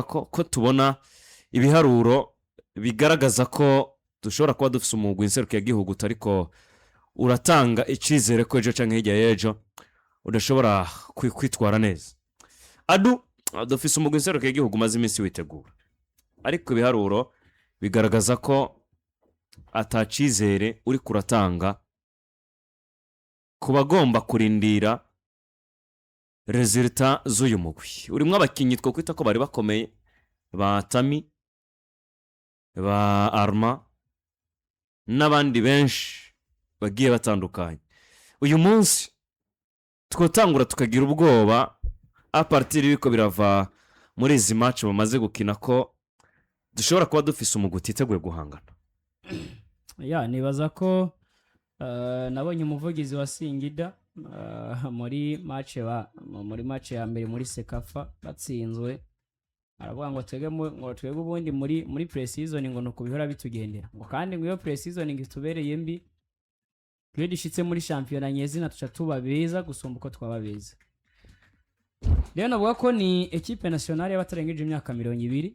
ko tubona ibiharuro bigaragaza ko dushobora kuba dufite umugwi nserukiye gihugu ariko uratanga icizere ko ejo canke hirya y'ejo udashobora kwitwara neza. Dufise umugwi nserukiye gihugu maze iminsi witegura, ariko ibiharuro bigaragaza ko atacizere uri kuratanga ku bagomba kurindira resultat z'uyu mugwi. Urimwo abakinyi two kwita ko bari bakomeye ba Tami, ba Arma n'abandi benshi bagiye batandukanye. Uyu munsi twotangura tukagira ubwoba a partir y'uko birava muri izi match bamaze gukina ko dushobora kuba dufise umugwi utiteguye guhangana. Nibaza ko nabonye umuvugizi wa Singida muri match ya mbere muri Sekafa batsinzwe, aravuga ngo twebwe ubundi muri pre-season ngo nuko bihora bitugendera, ngo kandi ngo iyo pre-season ngitubereye mbi iyo dishitse muri championnat nyezina tuca tuba beza gusumba uko twaba beza. Rero navuga ko ni equipe nationale y'abatarengeje imyaka 200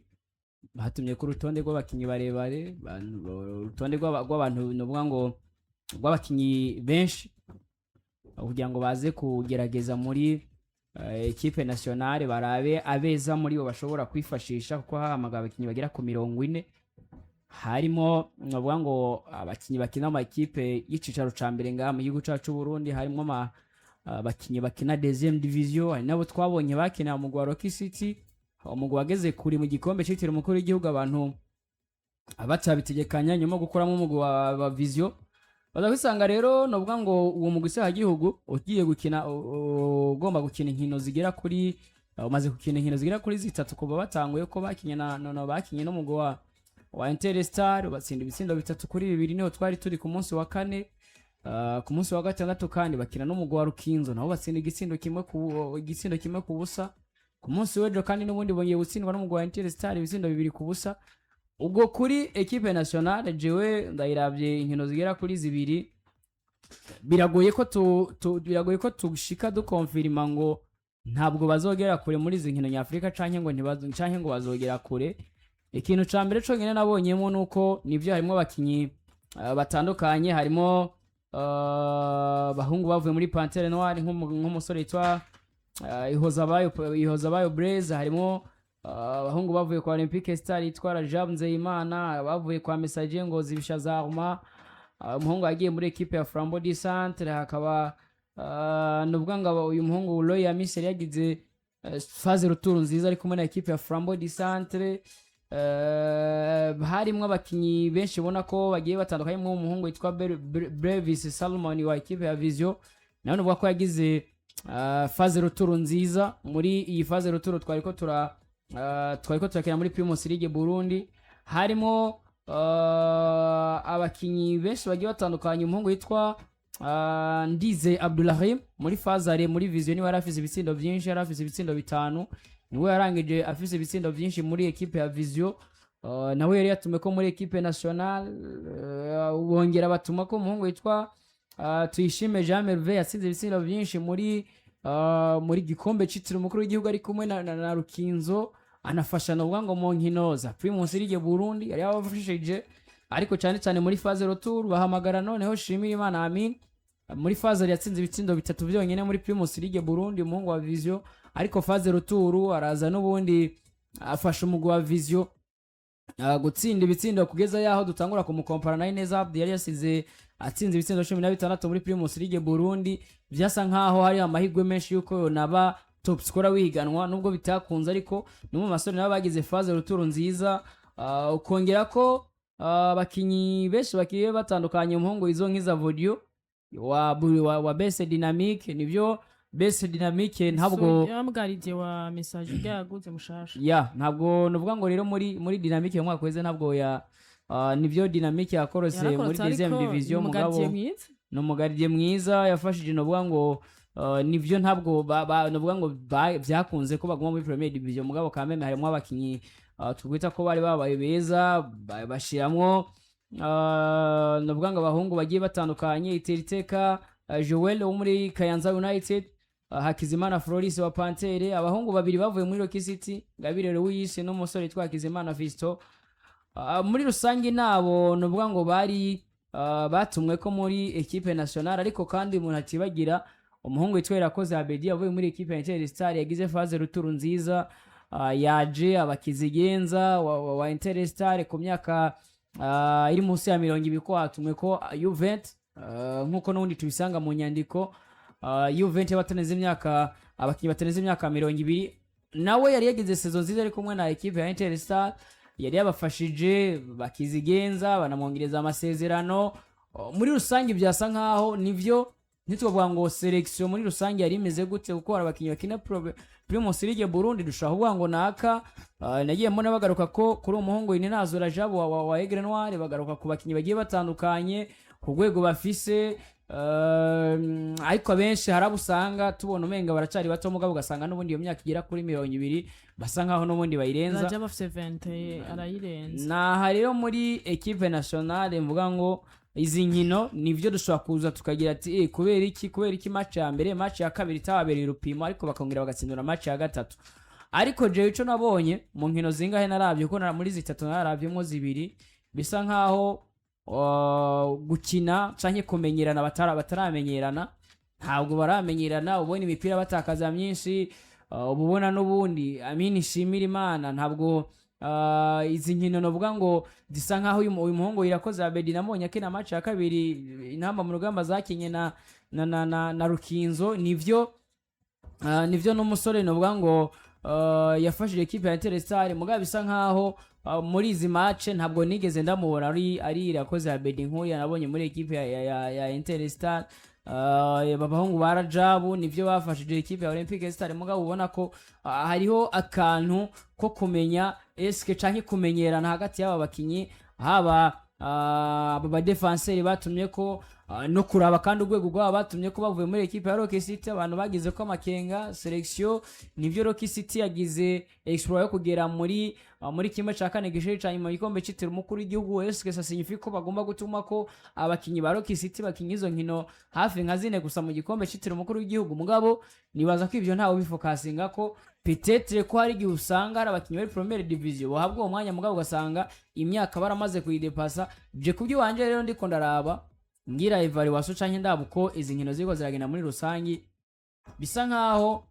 batumye ku rutonde rw'abakinyi barebare, urutonde rw'abantu novuga ngo rw'abakinyi benshi kugira ngo baze kugerageza muri equipe nationale barabe abeza muri bo bashobora kwifashisha, kuko hamagara abakinyi bagera ku 40 harimo novuga ngo abakinyi bakina mu equipe y'icicaro ca mbere ngaha mu gihugu cacu Burundi, harimo abakinyi bakina deuxième division, hari nabo twabonye bakina mu gwa Rocky City, umugwi wageze kuri mu gikombe citiriwe umukuru w'igihugu abantu abatabitegekanya nyuma gukoramo umugwi wa Vision. Bazakwisanga rero novuga ngo uwo mugwi se hagihugu ugiye gukina ugomba gukina inkino zigera kuri umaze gukina inkino zigera kuri zitatu kuva batanguye ko bakinye bakinye no mugwi wa Interstar batsinda ibitsindo 3-2 niho twari turi ku munsi wa 4. Ku munsi wa gatandatu kandi bakina no mugwi wa Rukinzo nabo batsinda igitsindo kimwe ku busa. Ku munsi w'ejo kandi n'ubundi bongeye gutsindwa no mugwi wa Interstar ibitsindo 2-0. Ubwo kuri equipe nationale jewe ndayiravye inkino zigera kuri 2 biragoye ko tushika dukonfirma ngo ntabwo bazogera kure muri izi nkino nyafrika canke ngo bazogera kure. Ikintu ca mbere cyo nyene nabonyemo nuko nivyo harimo abakinyi batandukanye, harimo bahungu bavuye muri Panthère Noire nk'umusore yitwa Ihozabayo Blaise, harimo abahungu bavuye kwa Olympique Star yitwa Rajab Nzeyimana, bavuye kwa Message ngo zibisha za Roma, umuhungu yagiye muri equipe ya Flambeau du Centre, hakaba nuvuga ngo uyu muhungu Roy Amiseri yagize phase retour nziza ari kumwe na equipe ya Flambeau du Centre. Harimo abakinyi benshi ubona ko bagiye batandukanye, mu umuhungu yitwa Grevisse Salomon wa equipe ya Vision, nawe nuvuga ko yagize phase retour nziza. Muri iyi phase retour twariko turakina muri Primus League Burundi, harimo abakinyi benshi bagiye batandukanye, umuhungu yitwa Ndize Abdulrahim muri Fazare muri Vision niwe yarafise ibitsindo byinshi, yarafise ibitsindo 5, niwe yarangije afise ibitsindo byinshi muri equipe ya Vision. Nawe yari yatume ko muri equipe nationale, bongera batuma ko umuhungu yitwa Tuyishime Jean Merveille yatsinze ibitsindo byinshi muri gikombe citiriwe umukuru w'igihugu ari kumwe na Rukinzo, anafasha no ngo mu nkino za Primus League Burundi yari yabafashije, ariko cyane muri phase retour bahamagara noneho Shimirimana Amin muri phase yatsinze ibitsindo 3 byonyene muri Primus League Burundi umuhungu wa Vision, ariko phase retour araza n'ubundi afasha umugwi wa Vision gutsinda ibitsindo kugeza yaho dutangura kumukompara na Neza yari yasize atsinze ibitsindo 16 muri Primus League Burundi. Vyasa nkaho hari amahigwe menshi yuko naba top scorer wiganwa, nubwo bitakunze ariko no mu masore nabo bagize phase retour nziza. Ukongera ko abakinyi benshi bakiye batandukanye, umuhungu izo nkiza Vodio wa Base Dynamique, nivyo Base Dynamique ntabwo yamgarije wa message yaguze mushasha ntabwo nuvuga ngo rero muri Dynamique mu mwaka kweze ntabwo nivyo Dynamique yakorose muri deuxième division, mugabo no mugarije mwiza yafashije novuga ngo nivyo ntabwo novuga ngo byakunze ko baguma muri Premier Division, mugabo kameme harimo abakinyi tugwita ko bari babaye beza bashiramwo novuga ngo abahungu bagiye batandukanye. Iteriteka Joel wo muri Kayanza United, Hakizimana Floris wa Pantere, abahungu babiri bavuye muri Rock City, Gabire Louis n'umusore twa Hakizimana Fisto. Muri rusange nabo nuvuga ngo bari batumwe ko muri equipe nationale, ariko kandi umuntu atibagira umuhungu witwa Koze Abedi avuye muri equipe ya Interstar yagize phase ruturu nziza, yaje abakizigenza wa Interstar ku myaka iri munsi ya 20 ko hatumwe ko U20, nkuko n'undi tubisanga mu nyandiko. U20 bataneze imyaka, abakinyi bataneze imyaka 20, nawe yari yagize saison nziza ari kumwe na equipe ya Interstar, yari yabafashije bakizigenza banamwongereza amasezerano. Muri rusange byasa nkaho nivyo nitwavuga ngo selection muri rusange yari imeze gute, kuko abakinyi bakina Primus League Burundi dushaka ngo naka. Nagiye mbona bagaruka ko kuri umuhungu Inazo Rajabo wa Aigle Noir, bagaruka ku bakinyi bagiye batandukanye ku rwego bafise, ariko abenshi harabusanga tubona umenga baracari bato, mugabo ugasanga n'ubundi iyo myaka igera kuri 20 basa nkaho n'ubundi bayirenza. Raja bafise 20 arayirenza. Na rero muri equipe nationale mvuga ngo izi nkino nivyo dushobora kuza tukagira ati kubera iki match ya mbere, match ya kabiri tababereye urupimo, ariko bakongera bagatsindura match ya gatatu. Ariko je ico nabonye mu nkino zingahe naravye ko muri Zitatu naravyemo zibiri, bisa nkaho gukina canke kumenyerana bataramenyerana, ntabwo baramenyerana. ubona imipira batakaza myinshi, ububona n'ubundi Amini Shimira Imana ntabwo izi nkino novuga ngo zisa nkaho uyu muhungu Irakoze Abedi namonye akina match ya kabiri Intamba Murgamba zakinye na Rukinzo, nivyo n'umusore novuga ngo yafashije equipe ya Interstar, mugabo bisa nkaho muri izi match ntabwo nigeze ndamubona ari Irakoze Abedi nk'uyu nabonye muri equipe ya Interstar. Babahungu barajabu nivyo bafashije equipe ya Olympique Star, mugabo ubona ko hariho akantu ko kumenya eske canke kumenyerana hagati y'aba bakinyi, haba aba defenseur batumye ko no kuraba kandi urwego rwabo batumye ko bavuye muri equipe ya Rock City. Abantu bagize ko amakenga selection, nivyo Rock City yagize exploit yo kugera muri kimwe ca kane gishiri ca nyuma igikombe citira umukuru w'igihugu. Eske ça signifie ko bagomba gutuma ko abakinyi ba Rock City bakinyi izo nkino hafi nka zine gusa mu gikombe citira umukuru w'igihugu? Mugabo nibaza ko ivyo ntawe bifokasinga ko peut-être ko hari igihe usanga hari abakinyi bari première division bahabwa uwo mwanya, mugabo ugasanga imyaka baramaze kuyidepasa. Je kubyo wanje rero ndiko ndaraba ngira evaluation canke ndabuko izi nkino ziko ziragenda muri rusangi, bisa nkaho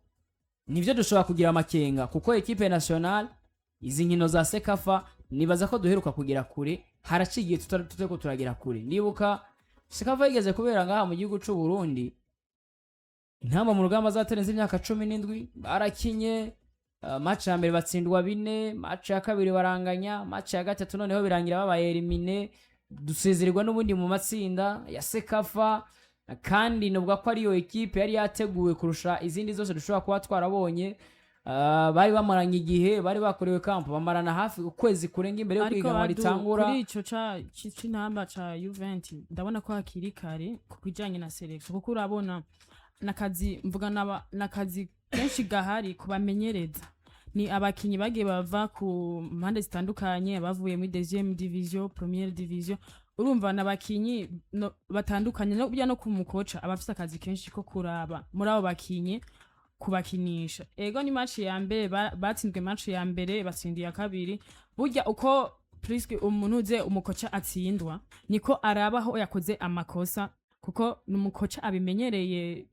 nivyo dushobora kugira amakenga, kuko equipe nationale izi nkino za Sekafa nibaza ko duheruka kugira kure, haracigiye tuteko turagira kure. Ndibuka Sekafa igeze kubera ngaha mu gihugu c'u Burundi, Intamba mu rugamba zaterenze imyaka 17 barakinye, match ya mbere batsindwa 4, match ya kabiri baranganya, match ya gatatu noneho birangira babaye elimine, dusezererwa n'ubundi mu matsinda ya Sekafa. Kandi nubwo ko ariyo equipe yari yateguwe kurusha izindi zose dushobora kuba twarabonye. Bari bamaranye igihe, bari bakorewe camp, bamarana hafi ukwezi kurenga imbere yo kwiga muri tangura. Kuri ico c'intamba ca U20 ndabona ko hakiri kare kukijanye na selection, kuko urabona nakazi mvuga nakazi kenshi gahari kubamenyereza. Ni abakinyi bagiye bava ku mpande zitandukanye, bavuye muri deuxième division, première division. Urumva nabakinyi batandukanye no bya no kumukoca abafite akazi kenshi ko kuraba muri abo bakinyi kubakinisha. Ego ni match ya mbere batsinzwe, match ya mbere batsindiye kabiri. Burya uko priske umuntu uze umukoca atsindwa niko arabaho yakoze amakosa, kuko numukoca abimenyereye.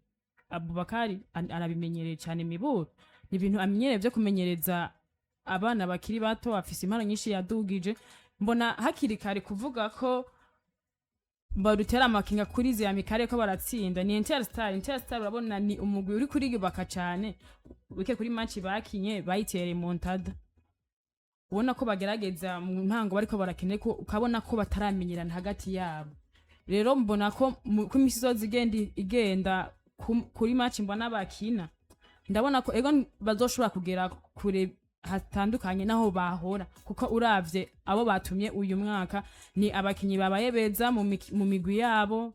Abubakari arabimenyereye cyane miburo, ni ibintu amenyereye byo kumenyereza abana bakiri bato, afise impano nyinshi yadugije. Mbona hakiri kare kuvuga ko barutera amakinga kuri ziya mikare ko baratsinda. Ni Interstar urabona ni umugwi uri kuri gibaka cyane, wike kuri match bakinye bayitere montada, ubona ko bagerageza mu ntango bariko barakene ko ukabona ko bataramenyerana hagati yabo. Rero mbona ko ku misizozi igenda kuri match mbona bakina, ndabona ko ego bazoshobora kugera kure hatandukanye naho bahora, kuko uravye abo batumye uyu mwaka ni abakinyi babaye beza mu migwi yabo,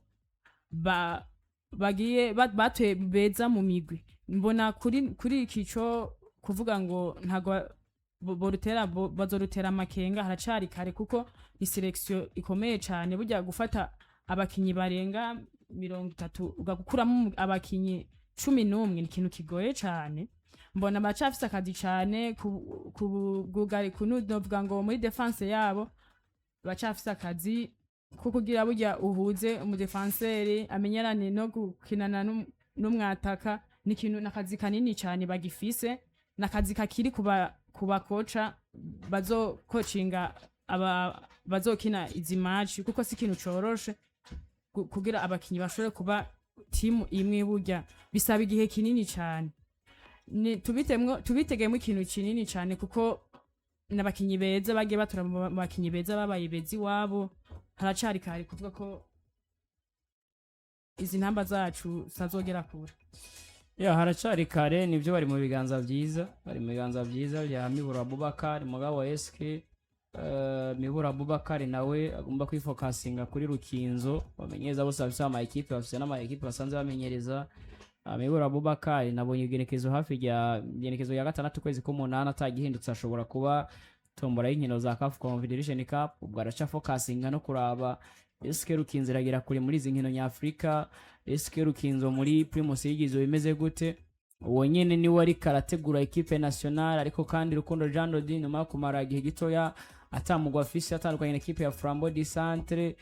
bagiye batwe beza mu migwi. Mbona kuri ikico kuvuga ngo ntago bazorutera amakenga, haracari kare kuko ni selection ikomeye cyane. Burya gufata abakinyi barenga 30 ugakuramo abakinyi 11 ni ikintu kigoye cyane mbona bacafise akazi cyane kubwugari kunovuga ngo muri defense yabo bacafise akazi kugira burya uhuze umudefenseri amenyerane no gukinana n'umwataka n'ikintu nakazi kanini cyane bagifise nakazi kakiri kuba kocha bazokocinga bazokina izi match kuko si ikintu coroshe kugira abakinyi bashobore kuba timu imwe burya bisaba igihe kinini cyane tubitegemo ikintu kinini cyane kuko n'abakinyi beza bagiye batura mu bakinyi beza babaye bezi wabo haracari kare kuvuga ko izi ntamba zacu sazogera kure haracari kare nibyo bari mu biganza byiza bya Mibura Abubakar mugabo wa SK Mibura Abubakar nawe agomba kwifokasinga kuri Rukinzo bamenyeza bose bafite ama equipe bafite n'ama equipe basanze bamenyereza Mibura Abubakar nabonye igenekezo hafi ya igenekezo ya 6 kwezi k'umunana atagihindutse ashobora kuba tombora y'inkino za CAF Confederation Cup ubwo araca fokasinga no kuraba SK Rukinzo iragira kuri muri izi nkino nyafrika SK Rukinzo muri Primus yigizo bimeze gute uwo nyene ni wari karategura equipe nationale ariko kandi Rukundo Jean Dodi nyuma kumara igihe gitoya atamugwa afise atandukanye na equipe ya Flambeau du Centre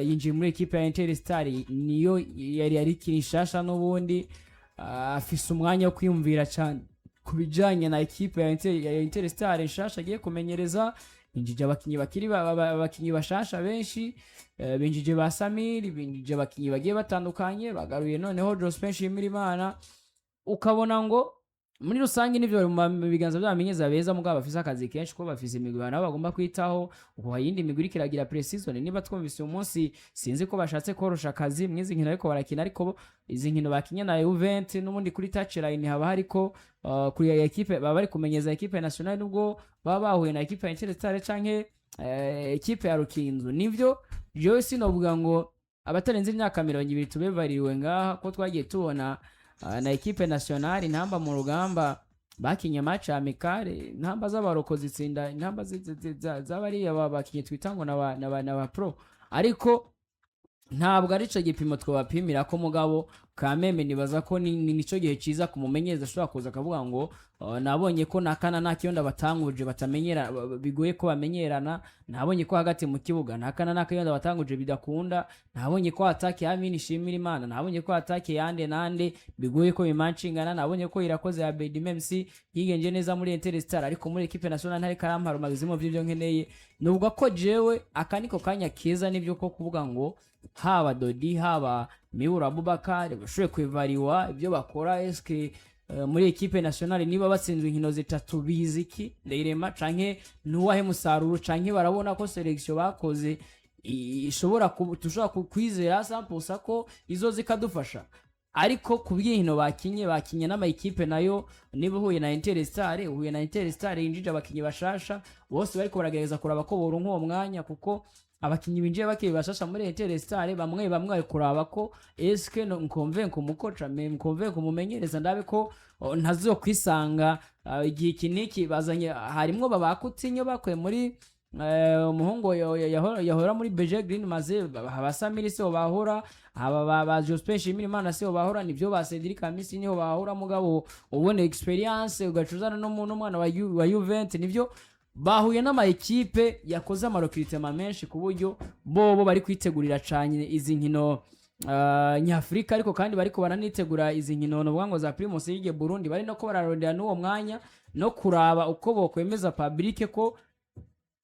yinjiye muri equipe ya Interstar niyo yari kinshasha n'ubundi afise umwanya wo kwiyumvira cyane kubijanye na equipe ya Interstar nshasha agiye kumenyereza injije abakinyi bashasha benshi binjije ba Samir binjije abakinyi bagiye batandukanye bagaruye noneho Joseph Imirimana ukabona ngo muri rusange nivyo mu biganza by'abamenyeza beza mugabo bafise akazi kenshi ko bafise imigwi nabo bagomba kwitaho uko hayindi migwi kiragira pre-season niba twumvise umunsi sinzi ko bashatse korosha akazi mwizi nkino ariko barakina ariko izi nkino bakinya na U20 n'ubundi kuri touchline haba hariko kuri ya equipe baba bari kumenyeza equipe nationale nubwo baba bahuye na equipe ya Interstar canke equipe ya Rukinzo nivyo je sinovuga ngo abatarenze imyaka 20 tubevariwe ngaha ko twagiye tubona na equipe nationale Intamba mu Murgamba bakinye match amicale Intamba z'abarokozi itsinda Intamba z'abari abakinye twitango na pro ariko ntabwo ari cyo gipimo twabapimira ko mugabo kameme nibaza ko nico gihe ciza kumumenyeza ashobora kuza akavuga ngo nabonye ko nakana nakiyonda batanguje batamenyera bigoye ko bamenyerana nabonye ko hagati mu kibuga nakana nakiyonda batanguje bidakunda nabonye ko atake Amini Shimira Imana nabonye ko atake yande nande bigoye ko bimanchingana nabonye ko irakoze ya BDMC yigenje neza muri Interstar ariko muri equipe nationale ntari karampara magazimo by'ibyo nkeneye nubwo ko jewe akaniko kanya keza nibyo ko kuvuga ngo haba Dodi haba Mibura Abubakar bashoboye kwivariwa ibyo bakora SK muri equipe nationale niba batsinzwe inkino zitatu biziki ndeirema canke nuwahe musaruro canke barabona ko selection bakoze ishobora tushobora kwizera sampusa ko izo zikadufasha ariko kuby'inkino bakinye n'ama equipe nayo niba huye na Interstar yinjije abakinyi bashasha bose bariko baragereza kuraba ko boronka uwo mwanya kuko abakinyi binjiye bakiye bashasha muri Interstar bamwe bari kuraba ko SK nkonvenko umukoca nkonvenko umumenyereza ndabe ko ntazo kwisanga igihe kiniki bazanye harimwo babakutinyo bakwe muri umuhungu yahora muri BG Green maze abasamiri se bahora aba Joseph Imirimana se bahora nivyo ba Cedric Kamisi niho bahora mugabo ubone experience ugacuzana no mwana wa U20 nivyo bahuye n'ama equipe yakoze amarokritema menshi ku buryo bobo bari kwitegurira cyane izi nkino nyafrika ariko kandi bariko baranitegura izi nkino no bwango za Primus League Burundi bari no ko bararondera n'uwo mwanya no kuraba uko bokwemeza public ko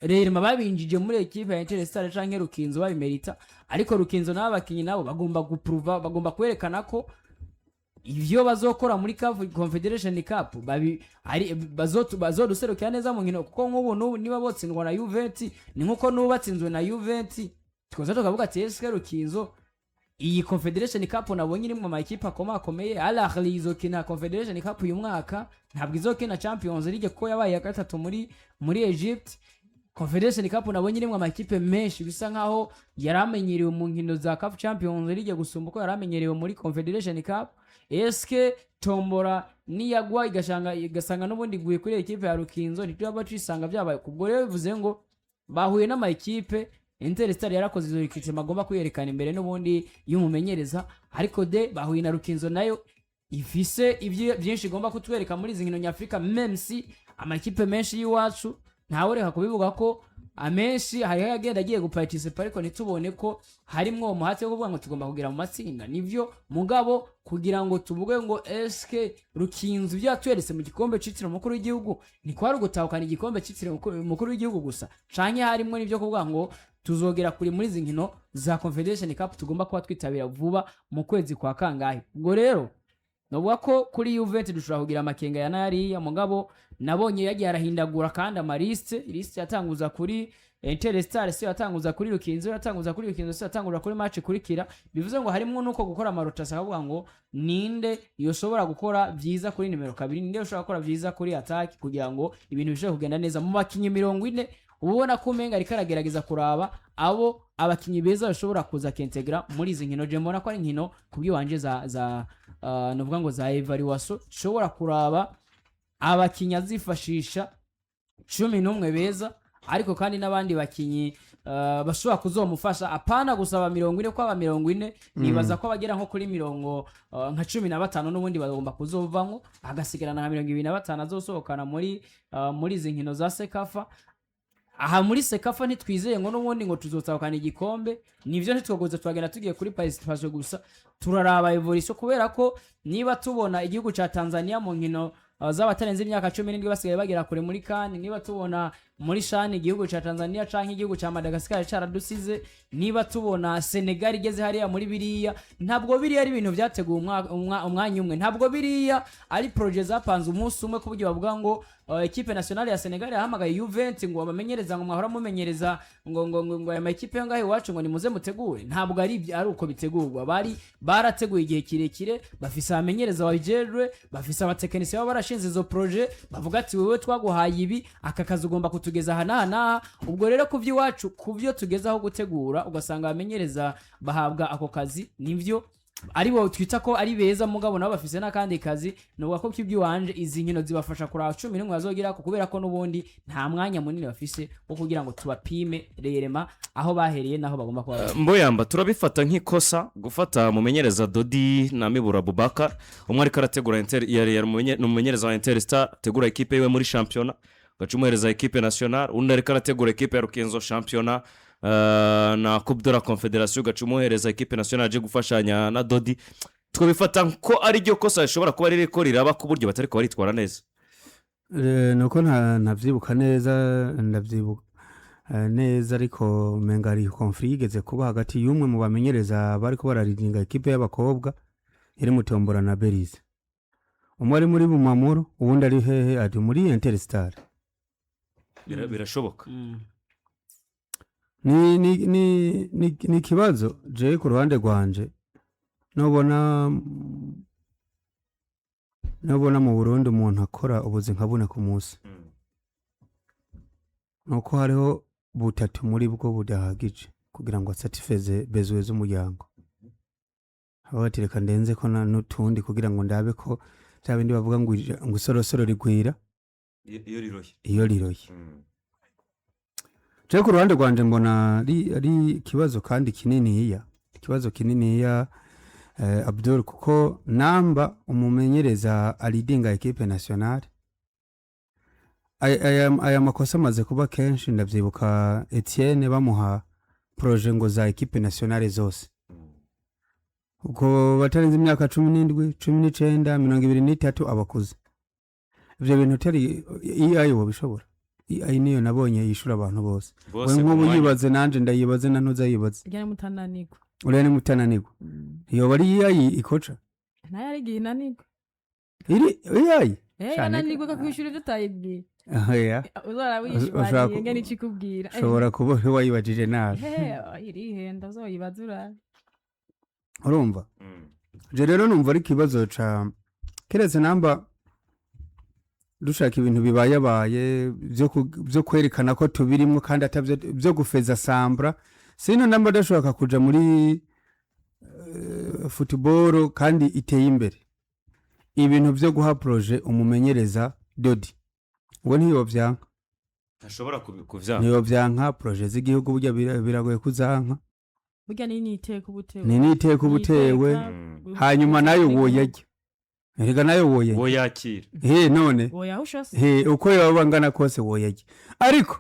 rero mababinjije muri equipe ya Interstar canke Rukinzo babimerita ariko Rukinzo n'abakinyi nabo bagomba guprova bagomba kwerekana ko ivyo bazokora muri CAF Confederation Cup bazoduserukira neza mu nkino kuko nk'ubu niba botsindwa na U20 ni nkuko nubatsinzwe na U20 tikoza tukavuga ati SK Rukinzo iyi Confederation Cup nabonye irimwe ama equipe akomeye Al-Ahli izokina Confederation Cup uyu mwaka ntabwo izokina Champions League ko yabaye ya gatatu muri Egypt Confederation Cup nabonye irimwe ama equipe menshi bisa nkaho yaramenyerewe mu nkino za CAF Champions League gusumba ko yaramenyerewe muri Confederation Cup SK tombora niyagwa igasanga n'ubundi guye kuri equipe ya Rukinzo nityo abacisanga byabaye kubwo rero bivuze ngo bahuye n'ama equipe Interstar yarakoze izo rikite magomba kuyerekana imbere n'ubundi y'umumenyereza ariko de bahuye na Rukinzo nayo ifise byinshi igomba kutwereka muri izi nkino nyafurika memsi amakipe menshi y'iwacu ntawe reka kubivuga ko amenshi hariho agenda agiye guparticipa ariko ntitubone ko harimwo umuhate wo kuvuga ngo tugomba kugira mu matsinda nivyo mugabo kugira ngo tuvuge ngo eske rukinzu byatweretse mu gikombe citiro mukuru w'igihugu ni kwari gutahukana igikombe citiro mukuru w'igihugu gusa canke harimwo nivyo kuvuga ngo tuzogera kuri muri izi nkino za Confederation Cup tugomba kuba twitabira vuba mu kwezi kwa kangahe ubwo rero novuga ko kuri U20 dushobora kugira amakenga ya nariya mugabo nabonye yagiye arahindagura kandi amaliste liste yatanguza kuri Interstar se yatanguza kuri Rukinzo yatanguza kuri Rukinzo se yatanguza kuri match kurikira bivuze ngo harimo nuko gukora amarotasi akavuga ngo ninde yoshobora gukora vyiza kuri nimero 2 ninde yoshobora gukora vyiza kuri attack kugira ngo ibintu bishobore kugenda neza mu bakinyi 40 ubona ko umenga ariko aragerageza kuraba abo abakinyi beza bashobora kuza kentegra muri izi nkino je mbona ko ari nkino kubwiwanje za novuga ngo za evaluation shobora kuraba abakinyi azifashisha 11 beza ariko kandi n'abandi bakinyi bashobora kuzomufasha apana gusaba 40 kwa 40 nibaza ko bagera nko kuri mirongo nka 15 n'ubundi bagomba kuzovamwo agasigarana nka 25 azosohokana muri izi nkino za Sekafa aha muri Sekafa ntitwizeye ngo n'ubundi ngo tuzotahukana igikombe nivyo ntitwogoze twagenda tugiye kuri participation gusa turaraba evolution kubera ko niba tubona igihugu ca Tanzania mu nkino z'abatarenze imyaka 17 basigaye bagera kure muri kan niba tubona muri shani igihugu ca Tanzania canke igihugu ca Madagascar caradusize niba tubona Senegal igeze hariya muri biriya ntabwo biriya ari ibintu byateguye umwanya umwe ntabwo biriya ari projet zapanze umunsi umwe ku buryo bavuga ngo equipe nationale ya Senegal yahamagaye U20 ngo bamenyereza ngo mwahora mumenyereza ngo aya equipe yangahe wacu ngo nimuze mutegure ntabwo ari uko bitegurwa barateguye igihe kirekire bafise abamenyereza babijerwe bafise abatekinisiye baba barashinze izo projet bavuga ati wewe twaguhaye ibi aka kazi ugomba kutugeza hana ubwo rero kuvyo iwacu kuvyo tugezaho gutegura ugasanga abamenyereza bahabwa ako kazi nivyo aribo twita ko ari beza mugabo nabo bafise nakandi kazi nuvuga ko kibyiwanje izi nkino zibafasha kuri 11 bazogira ko kubera ko nubundi nta mwanya munini bafise wo kugira ngo tubapime rerema aho bahereye naho bagomba kuba Mboyamba turabifata nk'ikosa gufata mumenyereza Dodi na Mibura Bubaka umwe ariko arategura umumenyereza wa Interstar tegura equipe yiwe muri championnat gacumuhereza equipe nationale undi ariko arategura equipe ya Rukinzo championnat na Coupe de la Confederation gacumuhereza equipe nationale je gufashanya na Dodi twabifata ko ari ryo kosa rishobora kuba ririko riraba ku buryo batari ko baritwara neza nuko ntavyibuka neza ndavyibuka neza ariko menga ari conflict igeze kuba hagati y'umwe mu bamenyereza bariko bararidinga equipe y'abakobwa iri mutombora na Berize umwe ari muri Bumamuro uwundi ari hehe ari muri Interstar birashoboka ni kibazo je ku ruhande rwanje nobona mu Burundi umuntu akora ubuzi nkabune ku munsi nuko hariho butatu muri bwo budahagije kugira ngo satisfeze bezwe z'umuryango abatireka ndenze ko n'utundi kugira ngo ndabe ko cyabindi bavuga ngo isorosoro rigwira iyo riroye je ku ruhande rwanje mbona ari kibazo kandi kininiya Abdul kuko namba umumenyereza alidinga equipe nationale aya makosa maze kuba kenshi ndavyibuka Etienne bamuha projet ngo za equipe nationale zose uko batarenze imyaka 17 19 23 abakuze ivyo bintu tari iyo bishobora iyi niyo nabonye yishura abantu bose nk'ubu yibaze nanje ndayibaze na ntuza yibaze urene mutananirwa iyo bari yayi ikoca nayo ari ginanirwa iri yayi nananirwa kakwishura ivyo utayibwiye ya uzora wishwa ngene ikikubwira shobora kuba wayibajije nabi irihenda uzoyibaza urabe urumva je rero numva ari kibazo ca keretse namba dushaka ibintu bibaye byo kwerekana ko tubirimwe kandi atavyo byo gufeza sambra sino namba dashaka kuja muri football kandi iteye imbere ibintu byo guha projet umumenyereza Dodi ngo niyo vyanka ntashobora kuvyanka niyo vyanka projet z'igihugu burya biragoye kuzanka burya ni niteka ubutewe hanyuma nayo woyajya erega nayo woyajya woyakira none oya ushose uko yaba bangana kose woyajya ariko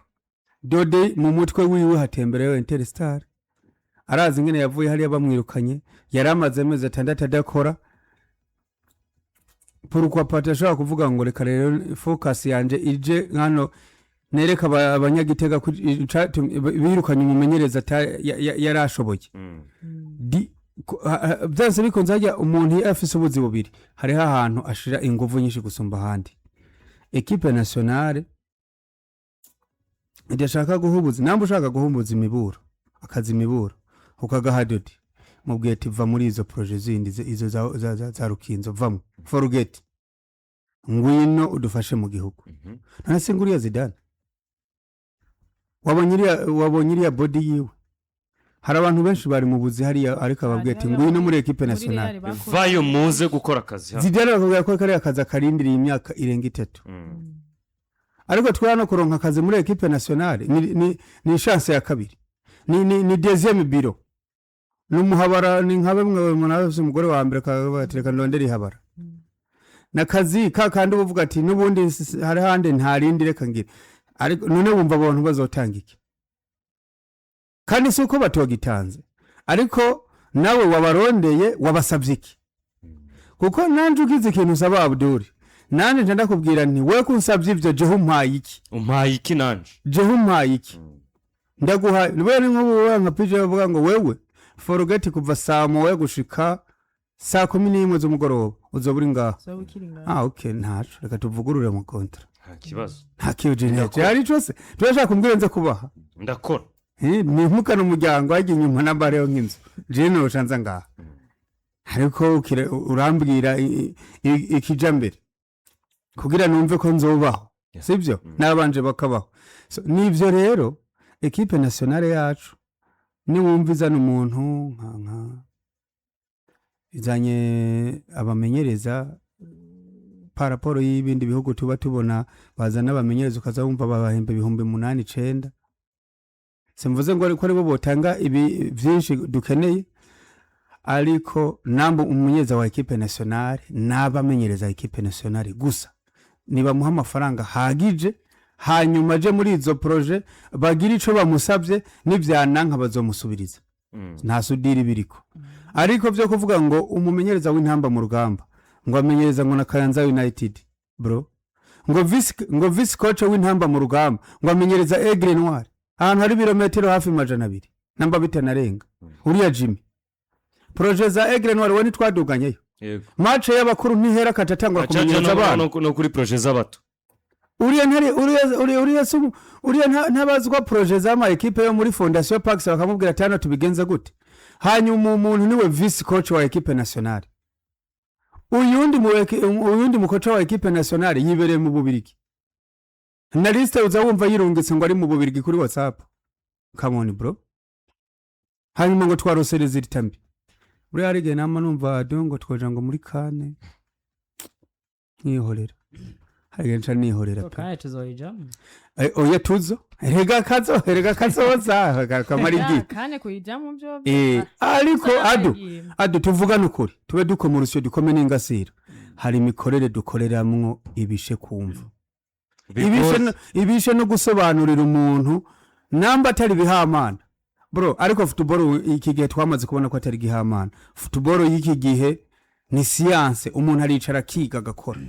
Dode mu mutwe wiwe hatembereyo Interstar arazi ngene yavuye hariya bamwirukanye yari amaze amezi 6 adakora pourquoi pas ashaka kuvuga ngo reka rero focus yanje ije hano nereka abanyagitega birukanye umumenyereza yarashoboye byanse bikonze hajya umuntu afise ubuzi bubiri hariho ahantu ashira inguvu nyinshi gusumba ahandi equipe nationale idashaka guhubuza nambo ushaka guhumbuza imiburo akazi imiburo ukagaha Dodi mubwiye ati va muri izo projet zindi izo za rukinzo vamo forget ngwino udufashe mu gihugu nase nguriya Zidane wabonyiriya body yiwe hari abantu benshi bari mu buzi hariya ariko ababwiye ati ngwino muri equipe nationale vayo muze gukora akazi Zidane akubwira ko kari akazi akarindiriye imyaka irenga 3 ariko twana kuronka akazi muri equipe nationale ni chance ya kabiri ni deuxième bureau numuhabara ni nka bamwe munafise umugore wa mbere kabatereka ndonderi habara nakazi kandi uvuga ati nubundi hari hande ntarindi reka ngira ariko none wumva abantu bazotanga iki kandi suko batogitanze ariko nawe wabarondeye wabasavye iki kuko nanje ugize ikintu usaba Abdul nanje ndenda kubwira nti we kunsavye ivyo je umpaye iki nanje je umpaye iki ndaguha niwe nk'ubu nka pije bavuga ngo wewe forget kuva saa moya gushika saa 11 z'umugoroba uzoburi ngaho okay ntaco reka tuvugurure mu kontra nta kiyojeneje ari cyose turashaka kumbwira nze kubaha ndakora ni mukana umuryango ajya inyuma na bare nk'inzu je no shanza ngaha ariko urambwira ikijambere kugira numve ko nzobaho sibyo nabanje bakabaho nivyo rero equipe nationale yacu ni wumvizana umuntu nka izanye abamenyereza paraporo y'ibindi bihugu tuba tubona bazana abamenyereza ukazawumva babahembe 8,900 simvuze ngo ariko aribo botanga ibi byinshi dukeneye ariko nambo umumenyereza wa equipe nationale n'abamenyereza equipe nationale gusa niba muha amafaranga hagije hanyuma je muri izo projet bagira ico bamusavye n'ivyananka bazomusubiriza nta sudiri biriko ariko byo kuvuga ngo umumenyereza w'intamba mu rugamba ngo amenyereza ngo na Kayanza United bro ngo vice coach w'intamba mu rugamba ngo amenyereza Aigle Noir ahantu hari birometero hafi 200 namba bitanarenga uriya Jimmy projet za Aigle Noir woni twaduganyeyo match y'abakuru ntihera katatangwa kumenyereza abantu no kuri projet z'abato uriya ntabazwa projet z'ama equipe yo muri Fondation Pax bakamubwira tano tubigenza gute hanyuma umuntu niwe vice coach wa equipe nationale uyundi mukoca wa equipe nationale yibereye mu Bubirigi na liste uzawumva yirungitse ngo ari mu Bubirigi kuri WhatsApp come on bro hanyuma ngo twarosereze ritambi uri arige nama numva dongo twoja ngo muri kane nihorera hagenca nihorera kandi tuzoyija oya tuzo erega kazoza kamarigi kane kuyijamo byo ariko adu tuvuga nukuri tube dukoma urusyo dukome n'ingasira hari imikorere dukoreramwo ibishe kumva ibishe no gusobanurira umuntu namba atari bihamana bro ariko football iki gihe twamaze kubona ko atari gihamana football y'iki gihe ni science umuntu aricara kiga gakora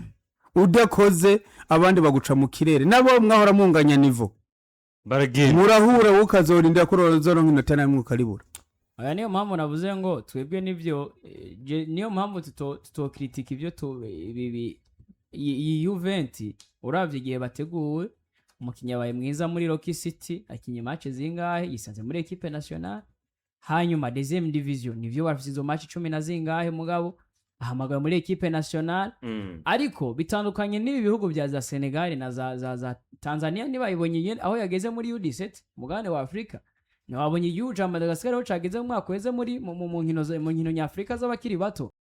udakoze abandi baguca mu kirere nabo mwahora munganya nivo baragenda murahura ukazorinda kurozoro nk'inota namwe ukaribura aya niyo mpamvu navuze ngo twebwe nivyo niyo mpamvu tutokritika ivyo iyi U20 uravye igihe bateguwe umukinnyi wabaye mwiza muri Rocky City akinye match zingahe yisanze muri equipe nationale hanyuma deuxième division nivyo bafise izo match 10 na zingahe mugabo ahamagaye muri equipe nationale ariko bitandukanye n'ibi bihugu bya za Senegal na za Tanzania nibayibonye aho yageze muri U17 mugane wa Afrika nabonye U20 Madagascar aho cageze mu mwaka weze muri mu nkino nyafrika z'abakiri bato